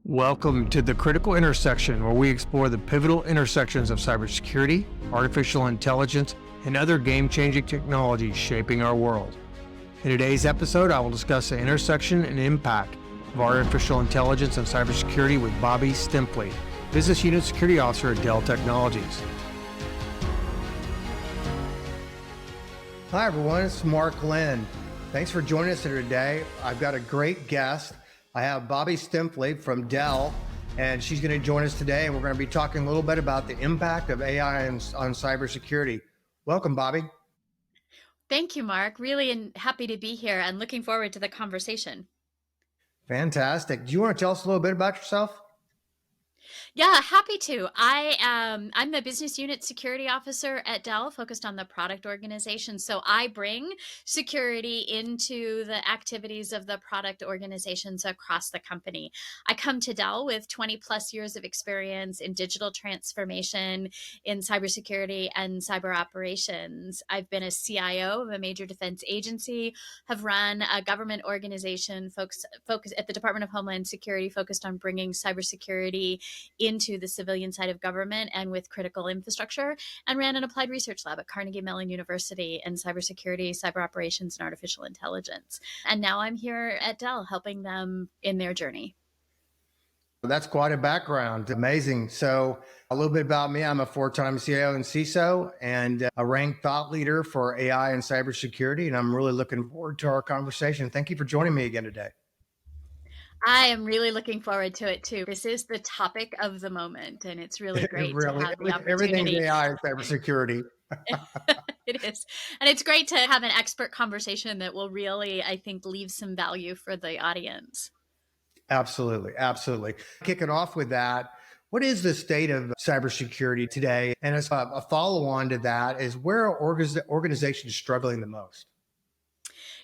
Welcome to the Critical Intersection, where we explore the pivotal intersections of cybersecurity, artificial intelligence, and other game-changing technologies shaping our world. In today's episode, I will discuss the intersection and impact of artificial intelligence and cybersecurity with Bobbie Stemfley, Business Unit Security Officer at Dell Technologies. Hi, everyone. It's Mark Lynn. Thanks for joining us here today. I've got a great guest. I have Bobbie Stempfley from Dell, and she's going to join us today, and we're going to be talking a little bit about the impact of AI on cybersecurity. Welcome, Bobbie. Thank you, Mark. Really happy to be here and looking forward to the conversation. Fantastic. Do you want to tell us a little bit about yourself? Yeah, happy to. I'm the business unit security officer at Dell, focused on the product organization. So I bring security into the activities of the product organizations across the company. I come to Dell with 20 plus years of experience in digital transformation, in cybersecurity and cyber operations. I've been a CIO of a major defense agency, have run a government organization focused at the Department of Homeland Security, focused on bringing cybersecurity into the civilian side of government and with critical infrastructure, and ran an applied research lab at Carnegie Mellon University in cybersecurity, cyber operations, and artificial intelligence. And now I'm here at Dell helping them in their journey. That's quite a background. Amazing. So a little bit about me. I'm a four-time CIO and CISO and a ranked thought leader for AI and cybersecurity. And I'm really looking forward to our conversation. Thank you for joining me again today. I am really looking forward to it too. This is the topic of the moment, and it's really great to have the opportunity. Everything's AI and cybersecurity. It is. And it's great to have an expert conversation that will really, I think, leave some value for the audience. Absolutely. Absolutely. Kicking off with that, what is the state of cybersecurity today? And as a follow on to that is, where are organizations struggling the most?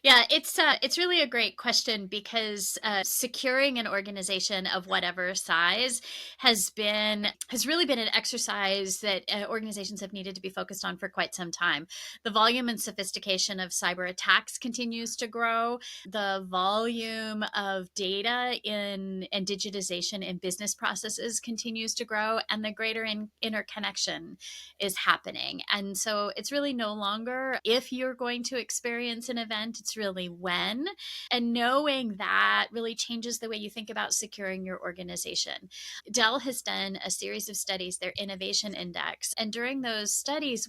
Yeah, it's really a great question because securing an organization of whatever size has really been an exercise that organizations have needed to be focused on for quite some time. The volume and sophistication of cyber attacks continues to grow. The volume of data and digitization in business processes continues to grow, and the greater interconnection is happening. And so it's really no longer if you're going to experience an event, it's really when. And knowing that really changes the way you think about securing your organization. Dell has done a series of studies, their innovation index. And during those studies,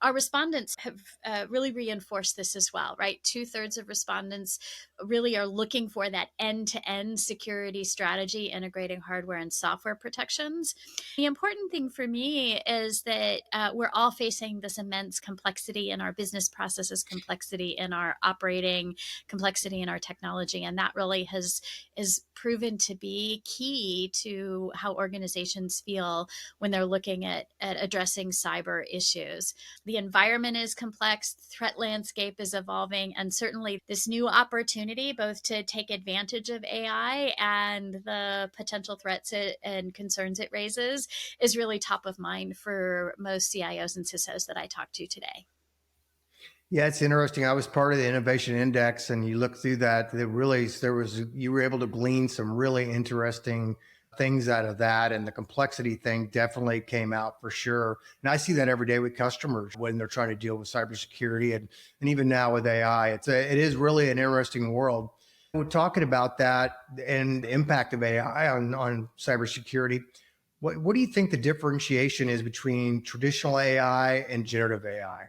our respondents have really reinforced this as well, right? 2/3 of respondents really are looking for that end-to-end security strategy, integrating hardware and software protections. The important thing for me is that we're all facing this immense complexity in our business processes, complexity in our operating, complexity in our technology, and that really is proven to be key to how organizations feel when they're looking at addressing cyber issues. The environment is complex, the threat landscape is evolving, and certainly this new opportunity both to take advantage of AI and the potential threats and concerns it raises is really top of mind for most CIOs and CISOs that I talk to today. Yeah, it's interesting. I was part of the innovation index, and you look through that. You were able to glean some really interesting things out of that, and the complexity thing definitely came out for sure. And I see that every day with customers when they're trying to deal with cybersecurity, and even now with AI. It is really an interesting world. We're talking about that and the impact of AI on cybersecurity. What do you think the differentiation is between traditional AI and generative AI?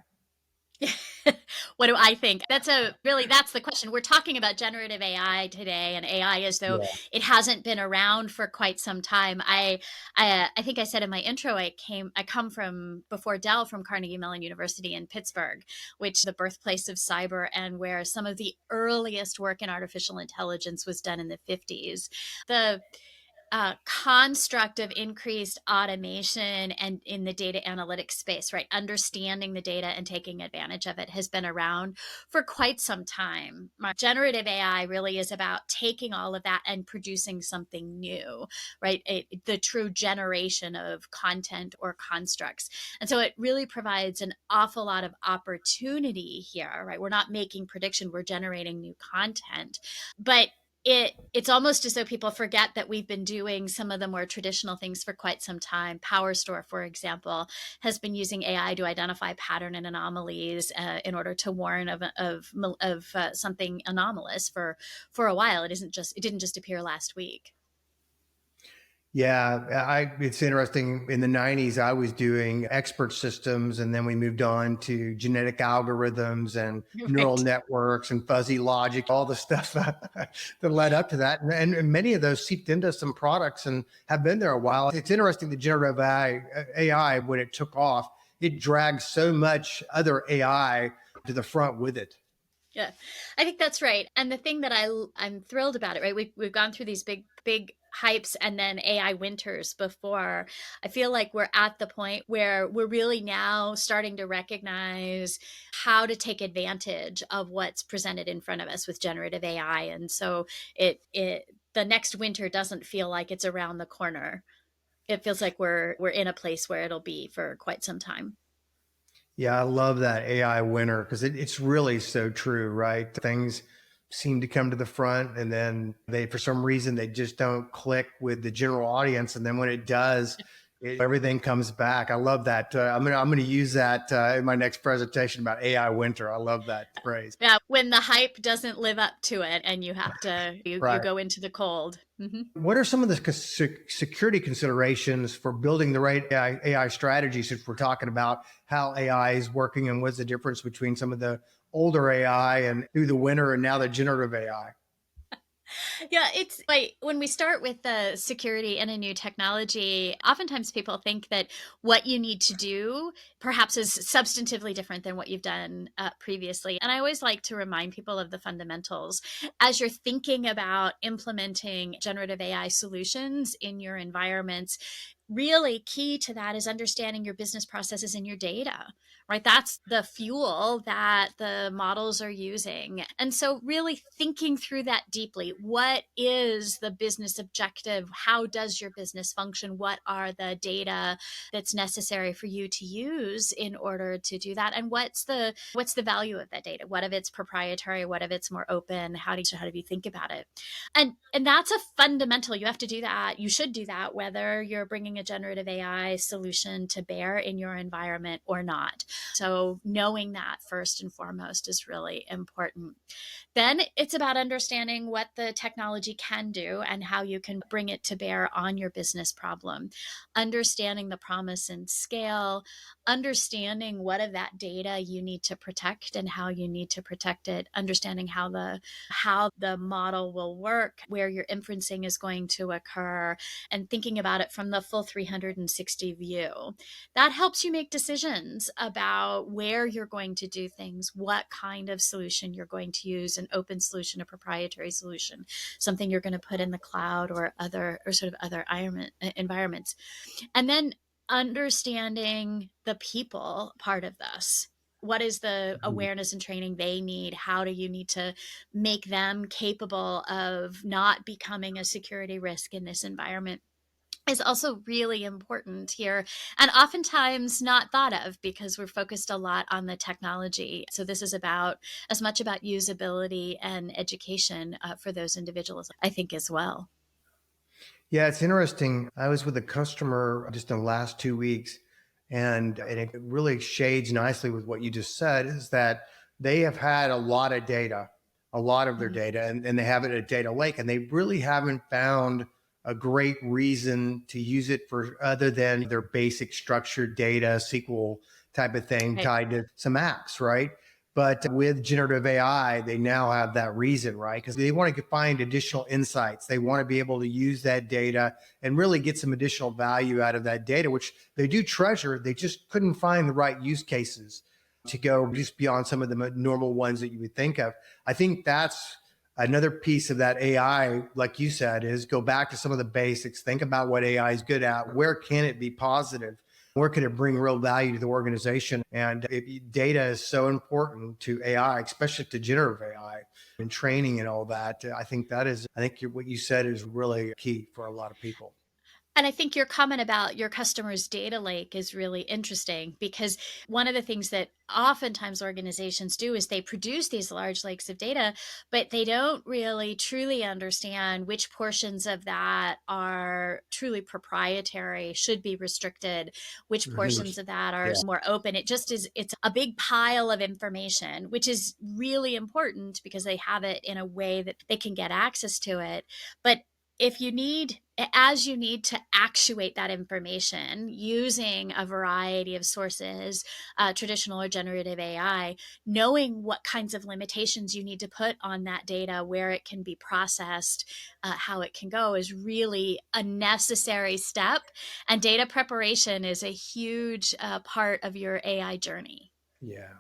What do I think? That's the question. We're talking about generative AI today, and AI as though it hasn't been around for quite some time. I think I said in my intro, I come from, before Dell, from Carnegie Mellon University in Pittsburgh, which is the birthplace of cyber and where some of the earliest work in artificial intelligence was done in the 50s. The construct of increased automation and in the data analytics space, right? Understanding the data and taking advantage of it has been around for quite some time. Generative AI really is about taking all of that and producing something new, right? The true generation of content or constructs. And so it really provides an awful lot of opportunity here, right? We're not making prediction, we're generating new content. But it's almost as though people forget that we've been doing some of the more traditional things for quite some time. PowerStore, for example, has been using AI to identify pattern and anomalies in order to warn of something anomalous for a while. It didn't just appear last week. Yeah, it's interesting. In the 90s, I was doing expert systems, and then we moved on to genetic algorithms and neural Right. networks and fuzzy logic, all the stuff that led up to that. And many of those seeped into some products and have been there a while. It's interesting the generative AI, when it took off, it dragged so much other AI to the front with it. Yeah, I think that's right. And the thing that I'm thrilled about it, right? We've gone through these big hypes and then AI winters before. I feel like we're at the point where we're really now starting to recognize how to take advantage of what's presented in front of us with generative AI. And so it the next winter doesn't feel like it's around the corner. It feels like we're in a place where it'll be for quite some time. Yeah, I love that AI winner because it's really so true, right? Things seem to come to the front and then for some reason, they just don't click with the general audience. And then when it does, everything comes back. I love that. I'm gonna use that in my next presentation about AI winter. I love that phrase. Yeah, when the hype doesn't live up to it and you Right. go into the cold. Hmm. What are some of the security considerations for building the right AI strategies if we're talking about how AI is working and what's the difference between some of the older AI and through the winter and now the generative AI? Yeah, it's like when we start with the security in a new technology, oftentimes people think that what you need to do perhaps is substantively different than what you've done previously. And I always like to remind people of the fundamentals as you're thinking about implementing generative AI solutions in your environments. Really key to that is understanding your business processes and your data, right? That's the fuel that the models are using. And so, really thinking through that deeply. What is the business objective? How does your business function? What are the data that's necessary for you to use in order to do that? And what's the value of that data? What if it's proprietary? What if it's more open? How do you think about it? And that's a fundamental. You have to do that. You should do that whether you're bringing a generative AI solution to bear in your environment or not. So knowing that first and foremost is really important. Then it's about understanding what the technology can do and how you can bring it to bear on your business problem. Understanding the promise and scale, understanding what of that data you need to protect and how you need to protect it, understanding how the model will work, where your inferencing is going to occur, and thinking about it from the full 360 view. That helps you make decisions about where you're going to do things, what kind of solution you're going to use, an open solution, a proprietary solution, something you're going to put in the cloud or other environments. And then understanding the people part of this. What is the Mhm. awareness and training they need? How do you need to make them capable of not becoming a security risk in this environment? Is also really important here and oftentimes not thought of because we're focused a lot on the technology. So this is about as much about usability and education for those individuals, I think, as well. Yeah, it's interesting. I was with a customer just in the last 2 weeks, and it really shades nicely with what you just said is that they have had a lot of data, a lot of their Mhm. data, and they have it at a data lake, and they really haven't found a great reason to use it for other than their basic structured data, SQL type of thing Right. tied to some apps, right? But with generative AI, they now have that reason, right? Because they want to find additional insights. They want to be able to use that data and really get some additional value out of that data, which they do treasure. They just couldn't find the right use cases to go just beyond some of the normal ones that you would think of. I think that's another piece of that AI, like you said, is go back to some of the basics, think about what AI is good at, where can it be positive, where can it bring real value to the organization? And data is so important to AI, especially to generative AI and training and all that. I think what you said is really key for a lot of people. And I think your comment about your customer's data lake is really interesting, because one of the things that oftentimes organizations do is they produce these large lakes of data, but they don't really truly understand which portions of that are truly proprietary, should be restricted, which Mhm. portions of that are Yeah. more open. It's a big pile of information, which is really important because they have it in a way that they can get access to it. But if you need as you need to actuate that information using a variety of sources, traditional or generative AI, knowing what kinds of limitations you need to put on that data, where it can be processed, how it can go, is really a necessary step. And data preparation is a huge part of your AI journey. Yeah.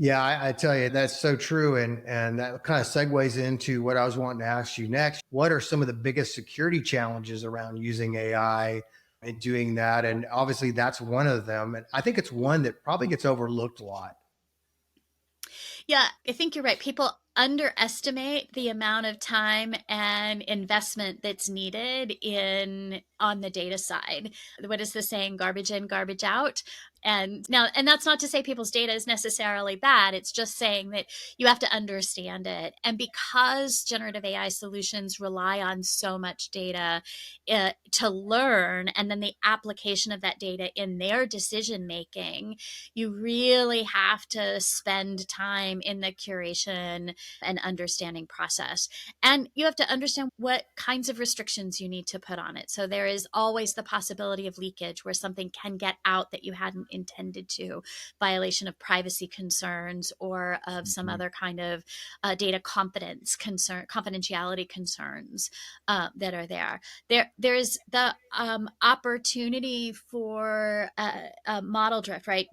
Yeah, I tell you, that's so true. And that kind of segues into what I was wanting to ask you next. What are some of the biggest security challenges around using AI and doing that? And obviously that's one of them. And I think it's one that probably gets overlooked a lot. Yeah, I think you're right. People underestimate the amount of time and investment that's needed in on the data side. What is the saying? Garbage in, garbage out. And that's not to say people's data is necessarily bad. It's just saying that you have to understand it. And because generative AI solutions rely on so much data to learn, and then the application of that data in their decision making, you really have to spend time in the curation and understanding process. And you have to understand what kinds of restrictions you need to put on it. So there is always the possibility of leakage, where something can get out that you hadn't intended to, violation of privacy concerns, or of some Mhm. other kind of data confidentiality concerns that are there. There's the opportunity for model drift, right?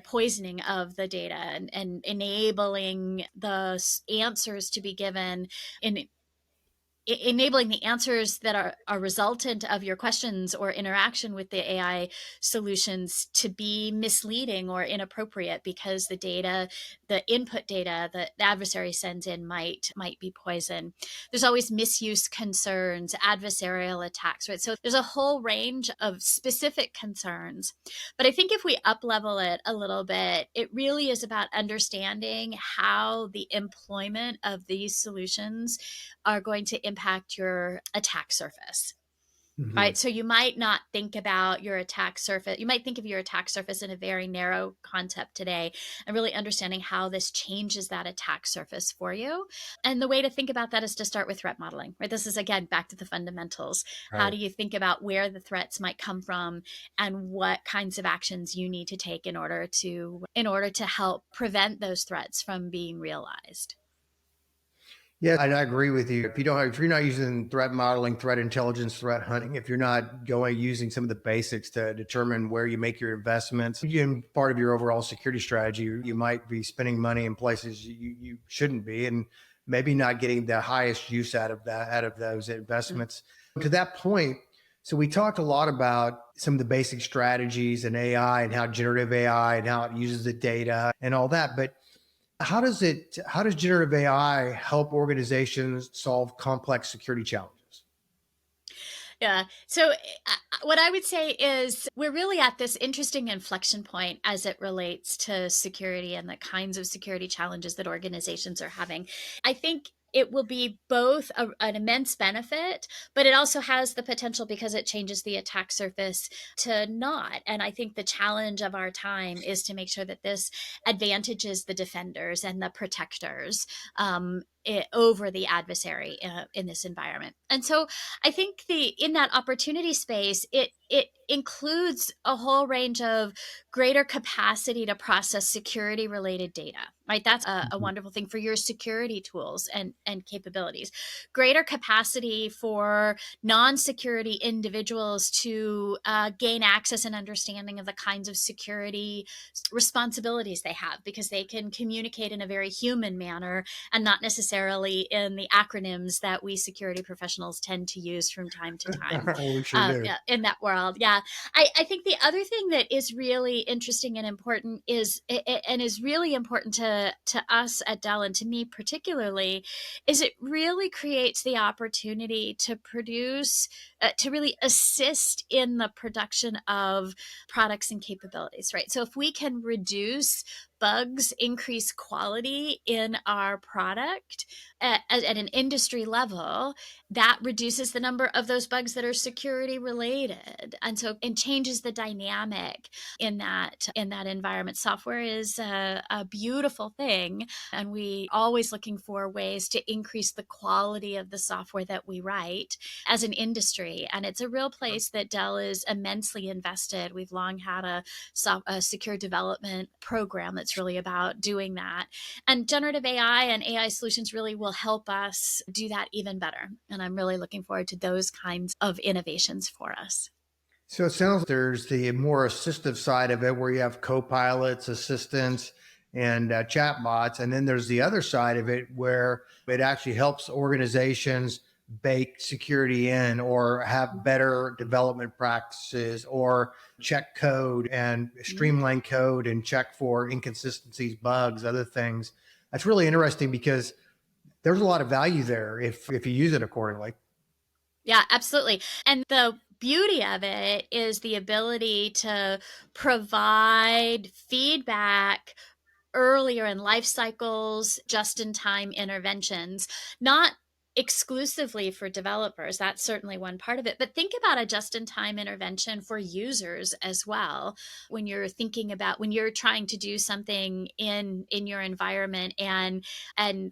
Poisoning of the data, and enabling the answers to be given in enabling the answers that are resultant of your questions or interaction with the AI solutions to be misleading or inappropriate, because the data, the input data that the adversary sends in might be poison. There's always misuse concerns, adversarial attacks, right? So there's a whole range of specific concerns. But I think if we up level it a little bit, it really is about understanding how the employment of these solutions are going to impact your attack surface. Mhm. Right. So you might not think about your attack surface. You might think of your attack surface in a very narrow concept today, and really understanding how this changes that attack surface for you. And the way to think about that is to start with threat modeling, right? This is, again, back to the fundamentals. How Right. do you think about where the threats might come from, and what kinds of actions you need to take in order to help prevent those threats from being realized? Yeah, and I agree with you. If you're not using threat modeling, threat intelligence, threat hunting, if you're not going using some of the basics to determine where you make your investments, in part of your overall security strategy, you might be spending money in places you shouldn't be, and maybe not getting the highest use out of those investments. To that point, so we talked a lot about some of the basic strategies and AI and how generative AI and how it uses the data and all that, but how does generative AI help organizations solve complex security challenges? Yeah. So, what I would say is we're really at this interesting inflection point as it relates to security and the kinds of security challenges that organizations are having. I think it will be both an immense benefit, but it also has the potential, because it changes the attack surface, to not. And I think the challenge of our time is to make sure that this advantages the defenders and the protectors, over the adversary in this environment. And so I think the in that opportunity space, it includes a whole range of greater capacity to process security related data. Right, that's a Mhm. wonderful thing for your security tools and capabilities. Greater capacity for non-security individuals to gain access and understanding of the kinds of security responsibilities they have, because they can communicate in a very human manner and not necessarily necessarily in the acronyms that we security professionals tend to use from time to time We sure do. yeah, in that world. Yeah. I think the other thing that is really interesting and important and is really important to us at Dell and to me particularly, is it really creates the opportunity to produce, to really assist in the production of products and capabilities, right? So if we can reduce bugs, increase quality in our product at an industry level, that reduces the number of those bugs that are security related, and changes the dynamic in that environment. Software is a beautiful thing, and we always looking for ways to increase the quality of the software that we write as an industry. And it's a real place that Dell is immensely invested. We've long had a secure development program that's really about doing that. And generative AI and AI solutions really will help us do that even better. And I'm really looking forward to those kinds of innovations for us. So it sounds like there's the more assistive side of it where you have co-pilots, assistants, and chatbots. And then there's the other side of it where it actually helps organizations bake security in or have better development practices or check code and streamline code and check for inconsistencies, bugs, other things. That's really interesting because there's a lot of value there if you use it accordingly. Yeah, absolutely. And the beauty of it is the ability to provide feedback earlier in life cycles, just in time interventions, not exclusively for developers. That's certainly one part of it. But think about a just in time intervention for users as well. When you're thinking about when you're trying to do something in your environment, and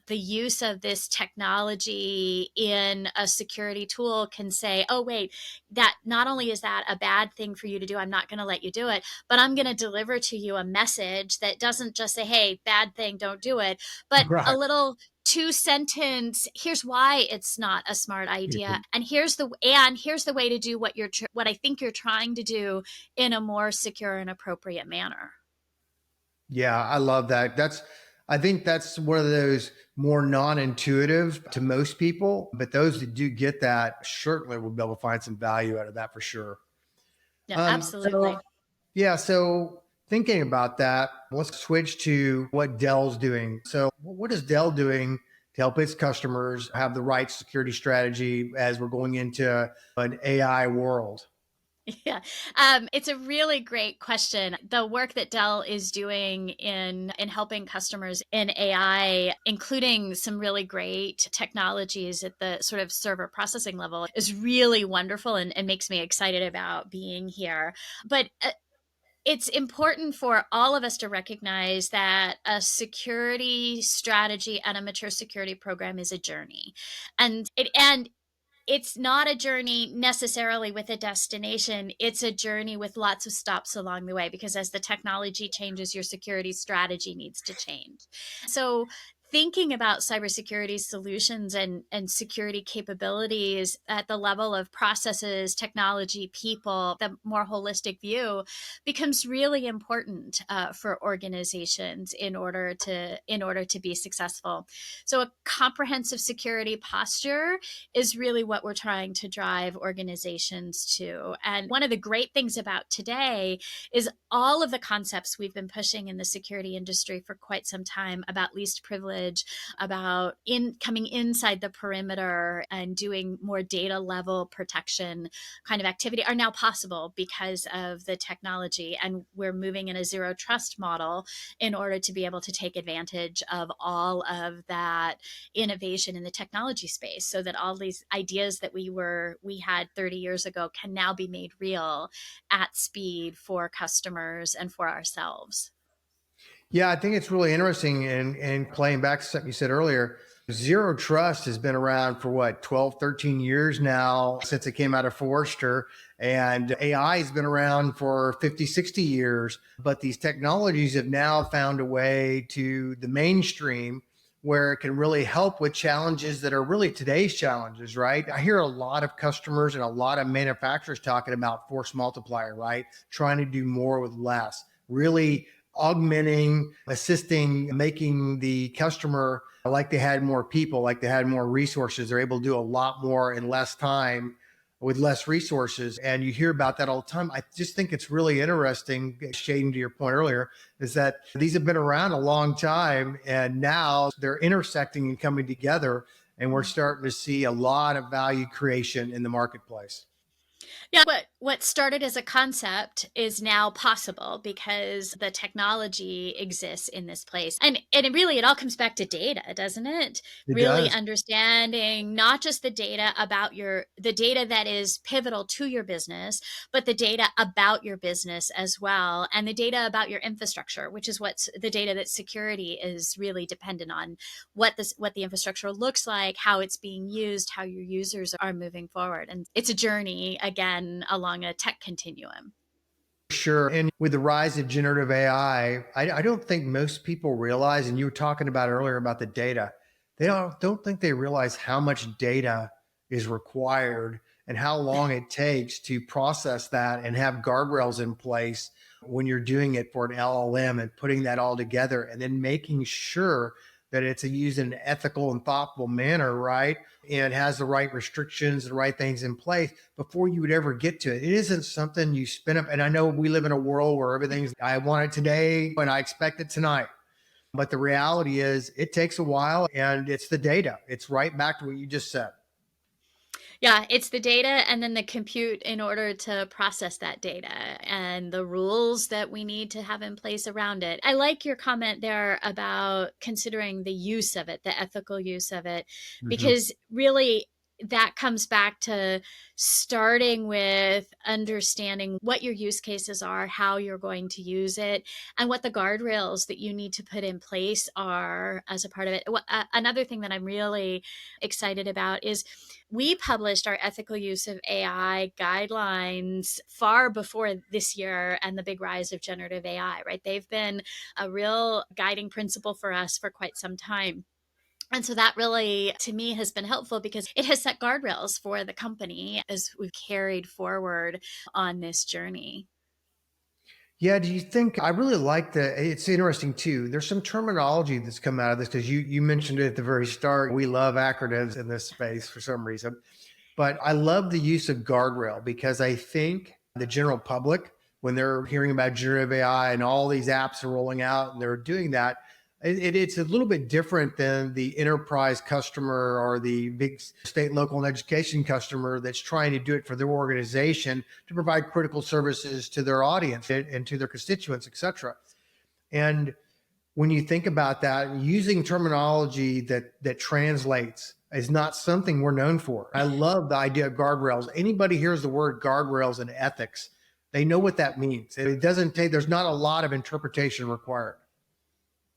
the use of this technology in a security tool can say, oh, wait, that not only is that a bad thing for you to do, I'm not going to let you do it, but I'm going to deliver to you a message that doesn't just say, hey, bad thing, don't do it, but a Right. little two sentence, here's why it's not a smart idea, and here's the way to do what I think you're trying to do in a more secure and appropriate manner. Yeah, I love that. I think that's one of those more non-intuitive to most people, but those that do get that certainly will be able to find some value out of that for sure. Yeah, So absolutely. yeah, so thinking about that, let's switch to what Dell's doing. So what is Dell doing to help its customers have the right security strategy as we're going into an AI world? Yeah, it's a really great question. The work that Dell is doing in helping customers in AI, including some really great technologies at the sort of server processing level, is really wonderful and makes me excited about being here. But it's important for all of us to recognize that a security strategy and a mature security program is a journey, and it's not a journey necessarily with a destination. It's a journey with lots of stops along the way, because as the technology changes, your security strategy needs to change. So thinking about cybersecurity solutions and security capabilities at the level of processes, technology, people, the more holistic view becomes really important for organizations in order to be successful. So a comprehensive security posture is really what we're trying to drive organizations to. And one of the great things about today is all of the concepts we've been pushing in the security industry for quite some time about least privilege, about coming inside the perimeter and doing more data level protection kind of activity are now possible because of the technology. And we're moving in a zero trust model in order to be able to take advantage of all of that innovation in the technology space, so that all these ideas that we had 30 years ago can now be made real at speed for customers and for ourselves. Yeah, I think it's really interesting. And playing back to something you said earlier, zero trust has been around for what, 12, 13 years now since it came out of Forrester. And AI has been around for 50, 60 years. But these technologies have now found a way to the mainstream where it can really help with challenges that are really today's challenges, right? I hear a lot of customers and a lot of manufacturers talking about force multiplier, right? Trying to do more with less, really augmenting, assisting, making the customer like they had more people, like they had more resources. They're able to do a lot more in less time with less resources. And you hear about that all the time. I just think it's really interesting, shading to your point earlier, is that these have been around a long time and now they're intersecting and coming together. And we're starting to see a lot of value creation in the marketplace. Yeah, what started as a concept is now possible because the technology exists in this place. And it all comes back to data, doesn't it? It Really does. understanding not just the data that is pivotal to your business, but the data about your business as well, and the data about your infrastructure, which is what's the data that security is really dependent on, what the infrastructure looks like, how it's being used, how your users are moving forward. And it's a journey again along a tech continuum. Sure. And with the rise of generative AI, I don't think most people realize, and you were talking about earlier about the data, they don't think they realize how much data is required and how long it takes to process that and have guardrails in place when you're doing it for an LLM and putting that all together and then making sure that it's used in an ethical and thoughtful manner, right? And has the right restrictions, the right things in place before you would ever get to it. It isn't something you spin up. And I know we live in a world where everything's, I want it today and I expect it tonight. But the reality is it takes a while and it's the data. It's right back to what you just said. Yeah, it's the data and then the compute in order to process that data and the rules that we need to have in place around it. I like your comment there about considering the use of it, the ethical use of it, Mhm. because really that comes back to starting with understanding what your use cases are, how you're going to use it, and what the guardrails that you need to put in place are as a part of it. Another thing that I'm really excited about is we published our ethical use of AI guidelines far before this year and the big rise of generative AI, right? They've been a real guiding principle for us for quite some time. And so that really, to me, has been helpful because it has set guardrails for the company as we've carried forward on this journey. Yeah, do you think I really like it's interesting too. There's some terminology that's come out of this because you mentioned it at the very start. We love acronyms in this space for some reason. But I love the use of guardrail because I think the general public, when they're hearing about generative AI and all these apps are rolling out and they're doing that, it's a little bit different than the enterprise customer or the big state, local, and education customer that's trying to do it for their organization to provide critical services to their audience and to their constituents, et cetera. And when you think about that, using terminology that translates is not something we're known for. I love the idea of guardrails. Anybody hears the word guardrails and ethics, they know what that means. It doesn't take, there's not a lot of interpretation required.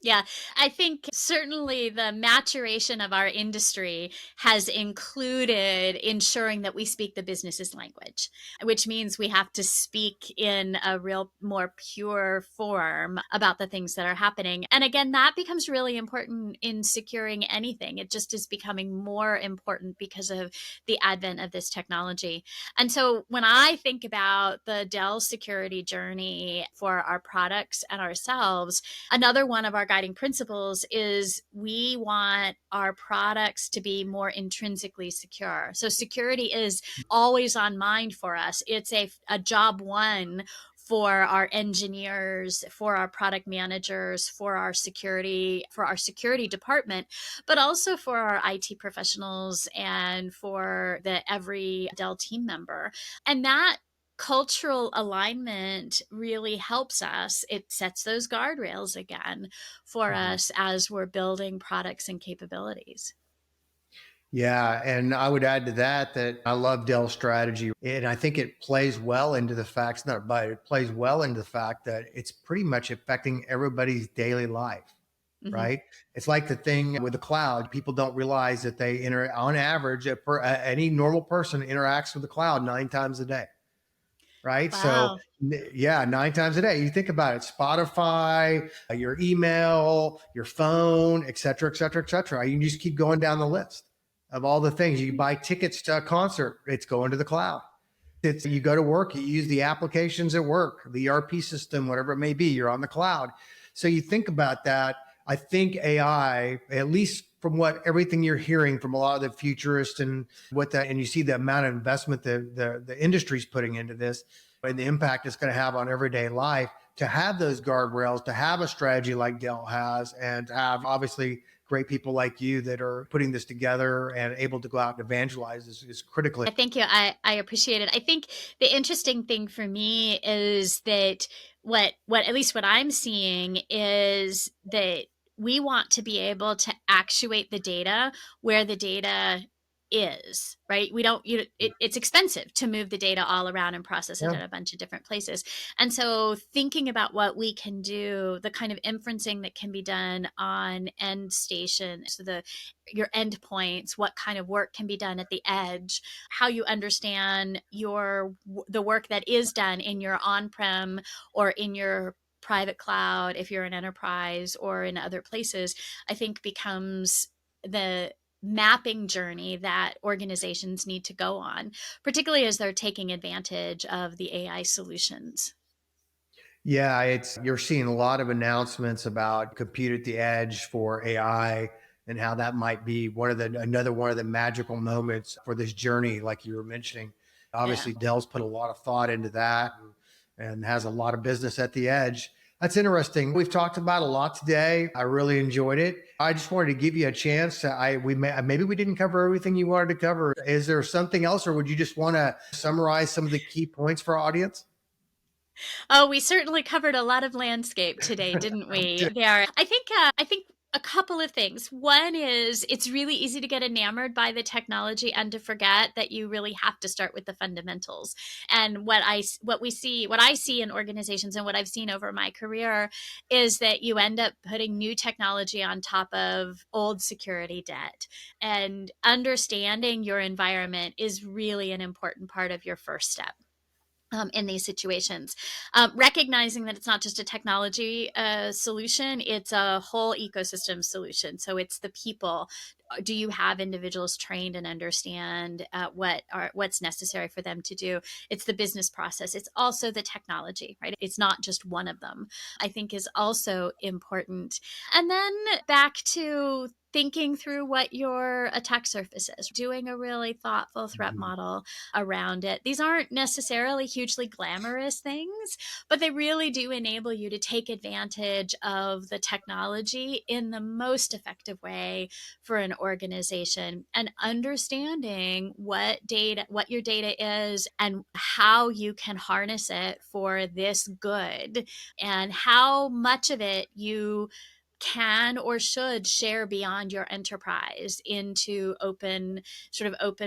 Yeah, I think certainly the maturation of our industry has included ensuring that we speak the business's language, which means we have to speak in a real more pure form about the things that are happening. And again, that becomes really important in securing anything. It just is becoming more important because of the advent of this technology. And so when I think about the Dell security journey for our products and ourselves, another one of our guiding principles is we want our products to be more intrinsically secure. So security is always on mind for us. It's a job one for our engineers, for our product managers, for our security department, but also for our IT professionals and for the every Dell team member. And that cultural alignment really helps us. It sets those guardrails again for Mhm. us as we're building products and capabilities. Yeah, and I would add to that that I love Dell's strategy, and I think it plays well into the facts. Not, but it plays well into the fact that it's pretty much affecting everybody's daily life, Mhm. right? It's like the thing with the cloud. People don't realize that on average, any normal person interacts with the cloud 9 times a day, right? So, Wow. yeah, 9 times a day. You think about it: Spotify, your email, your phone, et cetera, et cetera, et cetera. You can just keep going down the list of all the things. You buy tickets to a concert; it's going to the cloud. It's you go to work, you use the applications at work, the ERP system, whatever it may be, you're on the cloud. So you think about that. I think AI, at least from what everything you're hearing from a lot of the futurists and what that, and you see the amount of investment that the industry's putting into this and the impact it's going to have on everyday life, to have those guardrails, to have a strategy like Dell has, and to have obviously great people like you that are putting this together and able to go out and evangelize is critically. Thank you. I appreciate it. I think the interesting thing for me is that what at least what I'm seeing is that we want to be able to actuate the data where the data is, right? We don't it's expensive to move the data all around and process it Yeah. in a bunch of different places. And so thinking about what we can do, the kind of inferencing that can be done on end station, so your endpoints, what kind of work can be done at the edge, how you understand the work that is done in your on-prem or in your private cloud, if you're an enterprise or in other places, I think becomes the mapping journey that organizations need to go on, particularly as they're taking advantage of the AI solutions. Yeah, it's you're seeing a lot of announcements about compute at the edge for AI and how that might be one of the another one of the magical moments for this journey, like you were mentioning. Yeah. Obviously, Dell's put a lot of thought into that and has a lot of business at the edge. That's interesting. We've talked about a lot today. I really enjoyed it. I just wanted to give you a chance. Maybe we didn't cover everything you wanted to cover. Is there something else, or would you just want to summarize some of the key points for our audience? Oh, we certainly covered a lot of landscape today, didn't we? There, I think a couple of things. One is it's really easy to get enamored by the technology and to forget that you really have to start with the fundamentals. And what I see in organizations and what I've seen over my career is that you end up putting new technology on top of old security debt. And understanding your environment is really an important part of your first step in these situations. Recognizing that it's not just a technology solution, it's a whole ecosystem solution. So it's the people. Do you have individuals trained and understand what's necessary for them to do? It's the business process. It's also the technology, right? It's not just one of them. I think is also important. And then back to thinking through what your attack surface is, doing a really thoughtful threat Mhm. model around it. These aren't necessarily hugely glamorous things, but they really do enable you to take advantage of the technology in the most effective way for an organization, and understanding what your data is and how you can harness it for this good, and how much of it you can or should share beyond your enterprise into open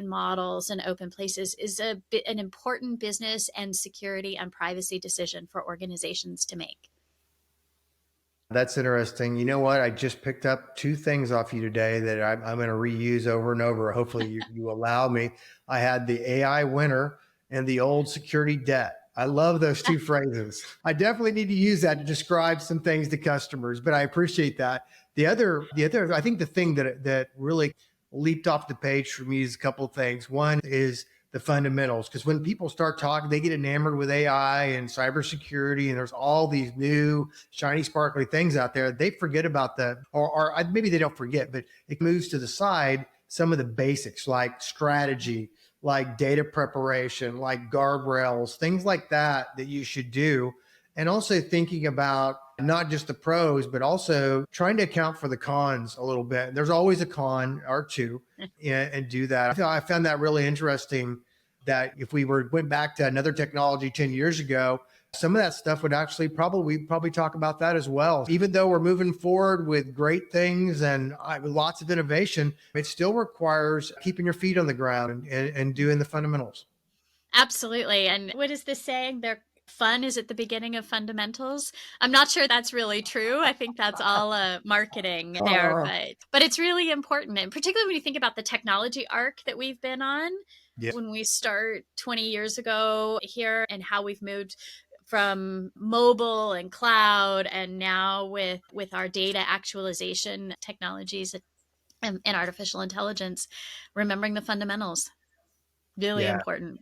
models and open places is an important business and security and privacy decision for organizations to make. That's interesting. You know what? I just picked up two things off you today that I'm going to reuse over and over. Hopefully, you allow me. I had the AI winner and the old security debt. I love those two phrases. I definitely need to use that to describe some things to customers, but I appreciate that. I think the thing that really leaped off the page for me is a couple of things. One is the fundamentals, because when people start talking, they get enamored with AI and cybersecurity, and there's all these new shiny, sparkly things out there. They forget about or maybe they don't forget, but it moves to the side some of the basics like strategy, like data preparation, like guardrails, things like that you should do. And also thinking about not just the pros, but also trying to account for the cons a little bit. There's always a con or two, and do that. I found that really interesting, that if went back to another technology 10 years ago, some of that stuff would actually probably talk about that as well. Even though we're moving forward with great things and lots of innovation, it still requires keeping your feet on the ground and doing the fundamentals. Absolutely. And what is this saying? Their fun is at the beginning of fundamentals. I'm not sure that's really true. I think that's all marketing there, Oh, but it's really important, and particularly when you think about the technology arc that we've been on. yeah. When we start 20 years ago here, and how we've moved from mobile and cloud, and now with our data actualization technologies and artificial intelligence, remembering the fundamentals, really Yeah. important.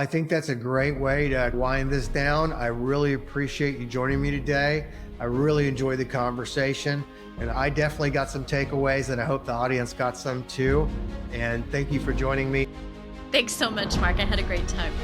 I think that's a great way to wind this down. I really appreciate you joining me today. I really enjoyed the conversation, and I definitely got some takeaways, and I hope the audience got some too. And thank you for joining me. Thanks so much, Mark. I had a great time.